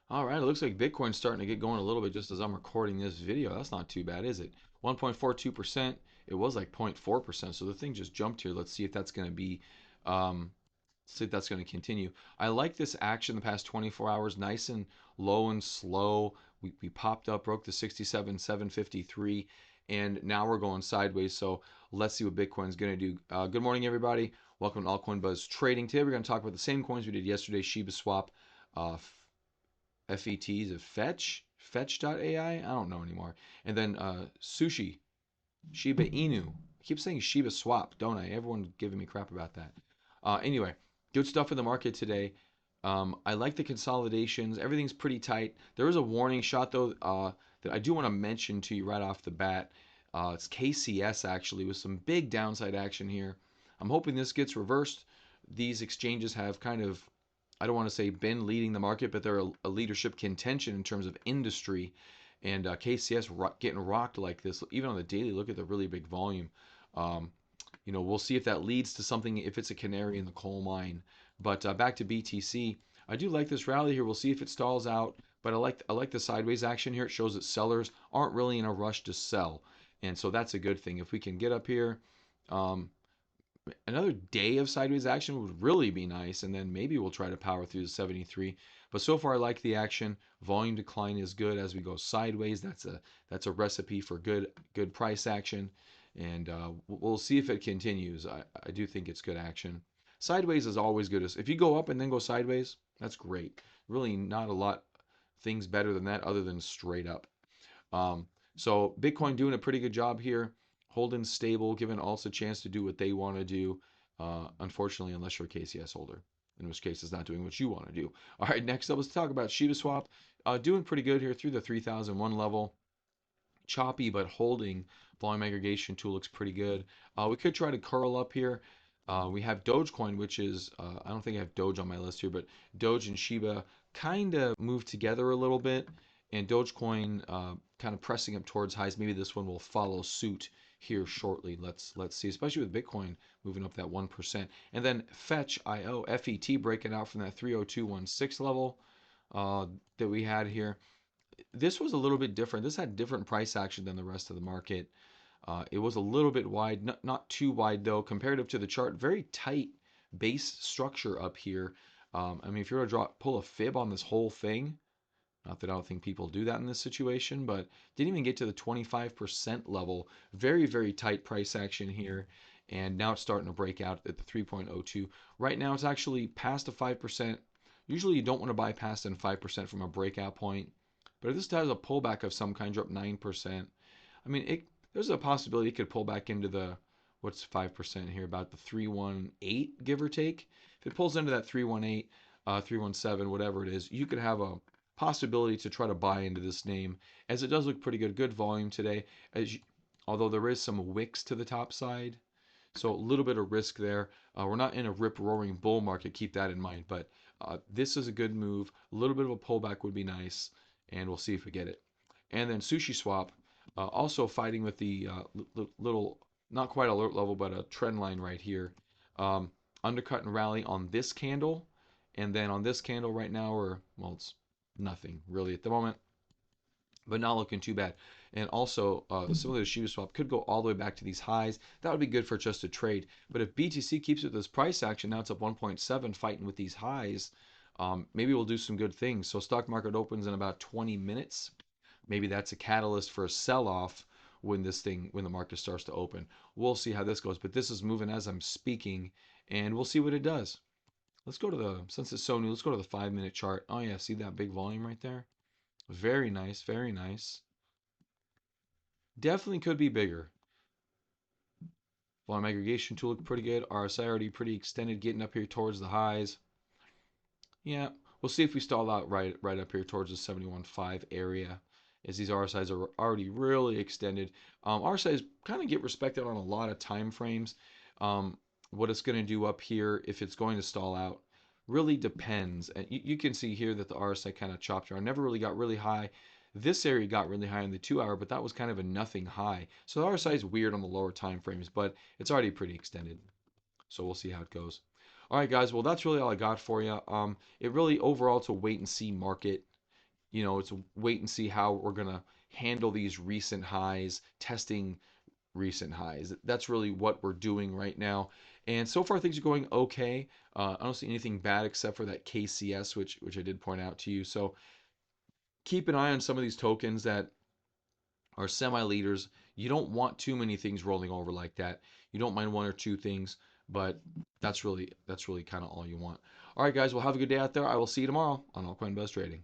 All right, it looks like Bitcoin's starting to get going a little bit just as I'm recording this video. That's not too bad, is it? 1.42%. It was like 0.4%, so the thing just jumped here. Let's see if that's going to be, um, see if that's going to continue. I like this action the past 24 hours, nice and low and slow. We popped up, broke the 67,753, and now we're going sideways. So let's see what Bitcoin's going to do. Good morning, everybody. Welcome to Altcoin Buzz Trading. Today we're going to talk about the same coins we did yesterday, Shiba Swap. FET is it Fetch.ai? I don't know anymore. And then Shiba Inu. I keep saying Shiba Swap, don't I? Everyone's giving me crap about that. Anyway, good stuff in the market today. I like the consolidations. Everything's pretty tight. There is a warning shot though that I do want to mention to you right off the bat. It's KCS actually with some big downside action here. I'm hoping this gets reversed. These exchanges have kind of, I don't want to say been leading the market, but they're a leadership contention in terms of industry. And KCS getting rocked like this, even on the daily, look at the really big volume. Um, we'll see if that leads to something, if it's a canary in the coal mine. But back to BTC, I do like this rally here. We'll see if it stalls out. But I like the sideways action here. It shows that sellers aren't really in a rush to sell, and so that's a good thing. If we can get up here, um, another day of sideways action would really be nice, and then maybe we'll try to power through the 73. But so far, I like the action. Volume decline is good as we go sideways. That's a recipe for good price action, and we'll see if it continues. I do think it's good action. Sideways is always good. If you go up and then go sideways, that's great. Really, not a lot things better than that other than straight up. Um, so Bitcoin doing a pretty good job here, holding stable, giving alts a chance to do what they want to do. Unfortunately, unless you're a KCS holder, in which case it's not doing what you want to do. All right, next up, let's talk about Shiba Swap. Doing pretty good here through the 3001 level. Choppy, but holding. Volume aggregation tool looks pretty good. We could try to curl up here. We have Dogecoin, which is, I don't think I have Doge on my list here, but Doge and Shiba kind of move together a little bit. And Dogecoin kind of pressing up towards highs. Maybe this one will follow suit here shortly. Let's see, especially with Bitcoin moving up that 1%. And then Fetch.io, FET breaking out from that 30216 level that we had here. This was a little bit different. This had different price action than the rest of the market. It was a little bit wide, not too wide though, comparative to the chart. Very tight base structure up here. I mean, if you were to pull a fib on this whole thing, not that I don't think people do that in this situation, but didn't even get to the 25% level. Very, very tight price action here. And now it's starting to break out at the 3.02. Right now it's actually past the 5%. Usually you don't want to buy past than 5% from a breakout point. But if this does a pullback of some kind, drop 9%, I mean, there's a possibility it could pull back into the, what's 5% here, about the 318, give or take. If it pulls into that 318, 317, whatever it is, you could have a possibility to try to buy into this name, as it does look pretty good. Good volume today, although there is some wicks to the top side. So a little bit of risk there. We're not in a rip-roaring bull market, keep that in mind. But this is a good move. A little bit of a pullback would be nice, and we'll see if we get it. And then Sushiswap, also fighting with the little, not quite alert level, but a trend line right here. Undercut and rally on this candle. And then on this candle right now, well, it's nothing really at the moment, but not looking too bad. And also, similar to Shiba Swap, could go all the way back to these highs. That would be good for just a trade. But if BTC keeps with this price action, now it's up 1.7, fighting with these highs, maybe we'll do some good things. So stock market opens in about 20 minutes. Maybe that's a catalyst for a sell-off when the market starts to open. We'll see how this goes. But this is moving as I'm speaking, and we'll see what it does. Let's go to since it's so new, let's go to the 5-minute chart. Oh yeah, see that big volume right there? Very nice, very nice. Definitely could be bigger. Volume aggregation tool looked pretty good. RSI already pretty extended, getting up here towards the highs. Yeah, we'll see if we stall out right up here towards the 71.5 area, as these RSIs are already really extended. RSIs kind of get respected on a lot of time frames. What it's going to do up here, if it's going to stall out, really depends. And you can see here that the RSI kind of chopped around. Never really got really high. This area got really high in the 2 hour, but that was kind of a nothing high. So the RSI is weird on the lower time frames, but it's already pretty extended. So we'll see how it goes. All right, guys. Well, that's really all I got for you. It really overall, it's a wait and see market. It's a wait and see how we're gonna handle these recent highs, testing recent highs. That's really what we're doing right now. And so far things are going okay. I don't see anything bad except for that KCS, which I did point out to you. So keep an eye on some of these tokens that are semi leaders. You don't want too many things rolling over like that. You don't mind one or two things, but that's really kind of all you want. All right, guys. Well, have a good day out there. I will see you tomorrow on Altcoin Buzz Trading.